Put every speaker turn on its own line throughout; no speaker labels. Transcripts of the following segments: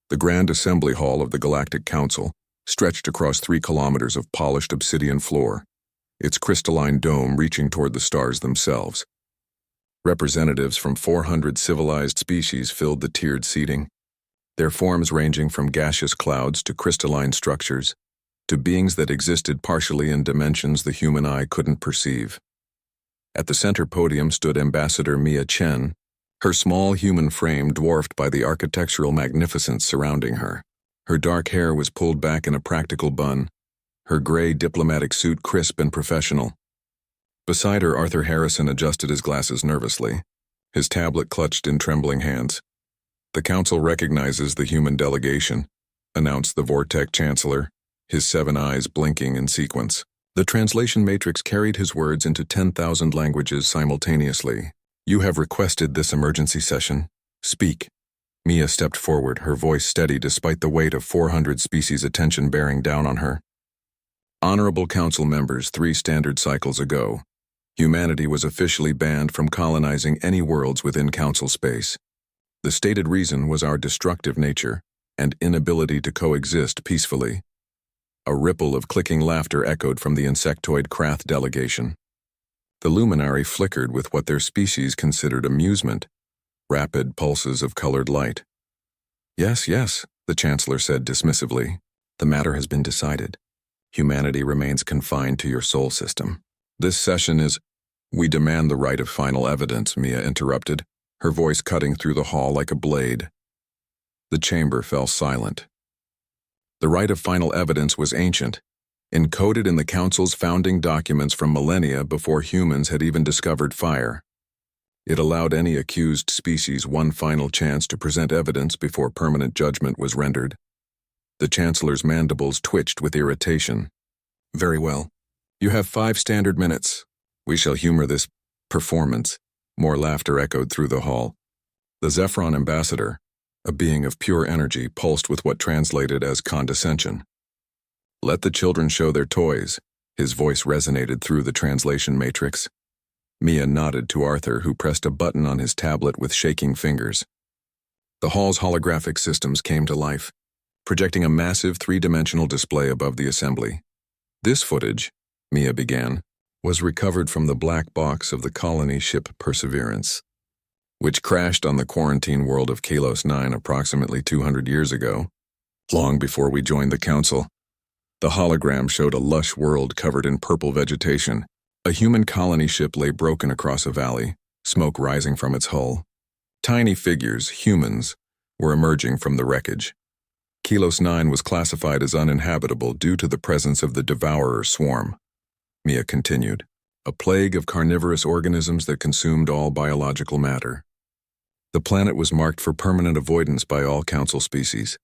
The Grand Assembly Hall of the Galactic Council stretched across 3 kilometers of polished obsidian floor, its crystalline dome reaching toward the stars themselves. Representatives from 400 civilized species filled the tiered seating, their forms ranging from gaseous clouds to crystalline structures, to beings that existed partially in dimensions the human eye couldn't perceive. At the center podium stood Ambassador Mia Chen, her small human frame dwarfed by the architectural magnificence surrounding her. Her dark hair was pulled back in a practical bun, her gray diplomatic suit crisp and professional. Beside her, Arthur Harrison adjusted his glasses nervously, his tablet clutched in trembling hands. "The Council recognizes the human delegation," announced the Vortec Chancellor, his 7 eyes blinking in sequence. The translation matrix carried his words into 10,000 languages simultaneously. "You have requested this emergency session. Speak." Mia stepped forward, her voice steady despite the weight of 400 species' attention bearing down on her. "Honorable Council members, 3 standard cycles ago, humanity was officially banned from colonizing any worlds within Council space. The stated reason was our destructive nature and inability to coexist peacefully." A ripple of clicking laughter echoed from the insectoid Krath delegation. The luminary flickered with what their species considered amusement, rapid pulses of colored light. Yes, the Chancellor said dismissively. "The matter has been decided. Humanity remains confined to your soul system. This session is—" "We demand the right of final evidence," Mia interrupted, her voice cutting through the hall like a blade. The chamber fell silent. The right of final evidence was ancient, encoded in the Council's founding documents from millennia before humans had even discovered fire. It allowed any accused species one final chance to present evidence before permanent judgment was rendered. The Chancellor's mandibles twitched with irritation. "Very well. You have 5 standard minutes. We shall humor this performance." More laughter echoed through the hall. The Zephyron ambassador, a being of pure energy, pulsed with what translated as condescension. "Let the children show their toys," his voice resonated through the translation matrix. Mia nodded to Arthur, who pressed a button on his tablet with shaking fingers. The hall's holographic systems came to life, projecting a massive 3-dimensional display above the assembly. "This footage," Mia began, "was recovered from the black box of the colony ship Perseverance, which crashed on the quarantine world of Kalos 9 approximately 200 years ago, long before we joined the Council. The hologram showed a lush world covered in purple vegetation. A human colony ship lay broken across a valley, smoke rising from its hull. Tiny figures, humans, were emerging from the wreckage. Kalos 9 was classified as uninhabitable due to the presence of the Devourer swarm," Mia continued, "a plague of carnivorous organisms that consumed all biological matter. The planet was marked for permanent avoidance by all Council species.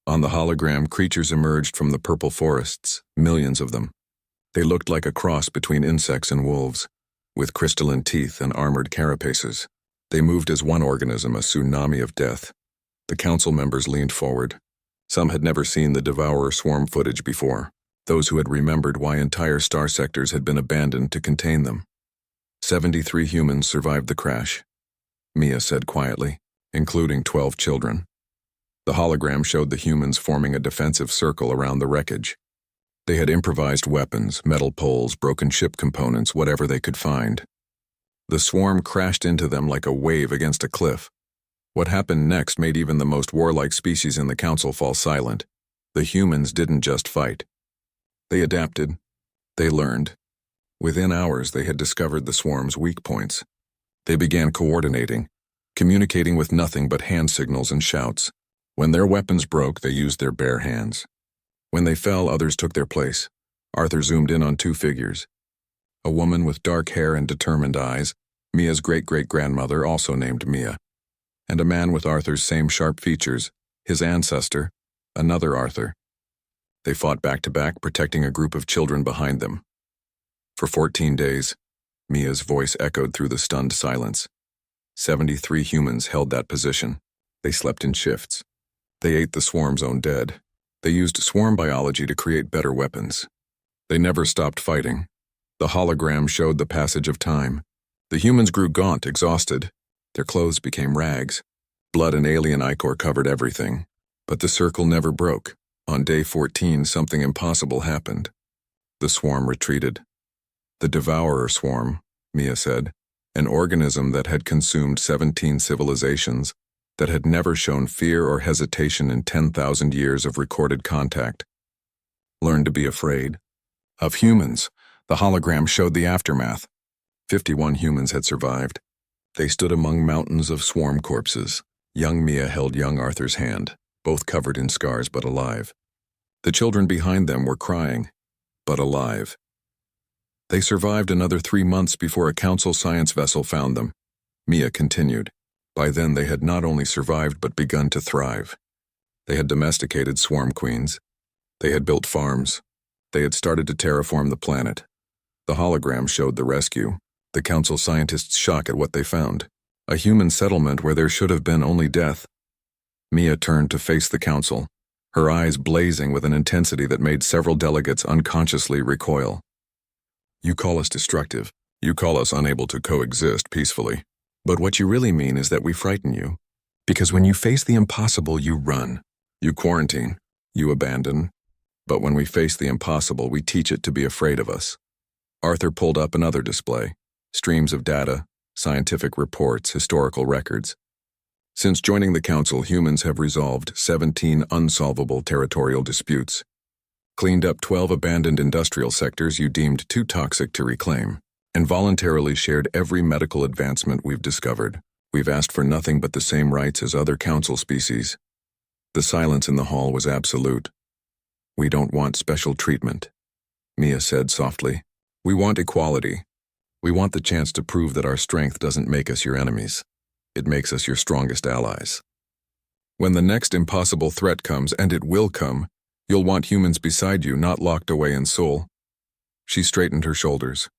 On the hologram, creatures emerged from the purple forests, millions of them. They looked like a cross between insects and wolves, with crystalline teeth and armored carapaces. They moved as one organism, a tsunami of death." The Council members leaned forward. Some had never seen the Devourer swarm footage before, those who had remembered why entire star sectors had been abandoned to contain them. 73 humans survived the crash," Mia said quietly, "including 12 children." The hologram showed the humans forming a defensive circle around the wreckage. They had improvised weapons, metal poles, broken ship components, whatever they could find. The swarm crashed into them like a wave against a cliff. What happened next made even the most warlike species in the Council fall silent. The humans didn't just fight. They adapted. They learned. Within hours, they had discovered the swarm's weak points. They began coordinating, communicating with nothing but hand signals and shouts. When their weapons broke, they used their bare hands. When they fell, others took their place. Arthur zoomed in on 2 figures. A woman with dark hair and determined eyes, Mia's great-great-grandmother, also named Mia, and a man with Arthur's same sharp features, his ancestor, another Arthur. They fought back to back, protecting a group of children behind them. For 14 days, Mia's voice echoed through the stunned silence. 73 humans held that position. They slept in shifts. They ate the swarm's own dead. They used swarm biology to create better weapons. They never stopped fighting. The hologram showed the passage of time. The humans grew gaunt, exhausted. Their clothes became rags. Blood and alien ichor covered everything. But the circle never broke. On day 14, something impossible happened. The swarm retreated. The devourer swarm, Mia said, an organism that had consumed 17 civilizations, that had never shown fear or hesitation in 10,000 years of recorded contact, learned to be afraid. Of humans, the hologram showed the aftermath. 51 humans had survived. They stood among mountains of swarm corpses. Young Mia held young Arthur's hand, both covered in scars but alive. The children behind them were crying, but alive. They survived another 3 months before a council science vessel found them. Mia continued. By then they had not only survived but begun to thrive. They had domesticated swarm queens. They had built farms. They had started to terraform the planet. The hologram showed the rescue. The council scientists' shock at what they found. A human settlement where there should have been only death. Mia turned to face the council, her eyes blazing with an intensity that made several delegates unconsciously recoil. You call us destructive. You call us unable to coexist peacefully. But what you really mean is that we frighten you. Because when you face the impossible, you run. You quarantine. You abandon. But when we face the impossible, we teach it to be afraid of us. Arthur pulled up another display. Streams of data, scientific reports, historical records. Since joining the council, humans have resolved 17 unsolvable territorial disputes, cleaned up 12 abandoned industrial sectors you deemed too toxic to reclaim, and voluntarily shared every medical advancement we've discovered. We've asked for nothing but the same rights as other council species. The silence in the hall was absolute. We don't want special treatment, Mia said softly. We want equality. We want the chance to prove that our strength doesn't make us your enemies. It makes us your strongest allies. When the next impossible threat comes, and it will come, you'll want humans beside you, not locked away in soul. She straightened her shoulders.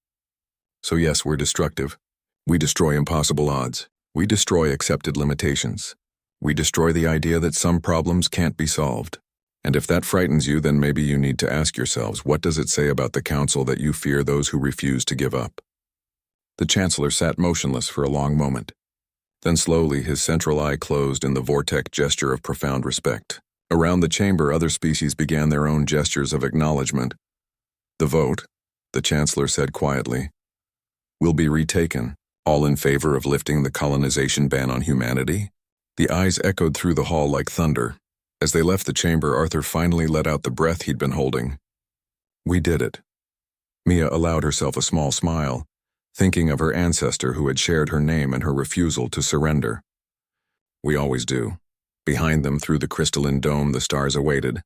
So yes, we're destructive. We destroy impossible odds. We destroy accepted limitations. We destroy the idea that some problems can't be solved. And if that frightens you, then maybe you need to ask yourselves, what does it say about the council that you fear those who refuse to give up? The chancellor sat motionless for a long moment. Then slowly his central eye closed in the vortex gesture of profound respect. Around the chamber, other species began their own gestures of acknowledgement. The vote, the chancellor said quietly, will be retaken. All in favor of lifting the colonization ban on humanity? The eyes echoed through the hall like thunder. As they left the chamber, Arthur finally let out the breath he'd been holding. We did it. Mia allowed herself a small smile, thinking of her ancestor who had shared her name and her refusal to surrender. We always do. Behind them, through the crystalline dome, the stars awaited.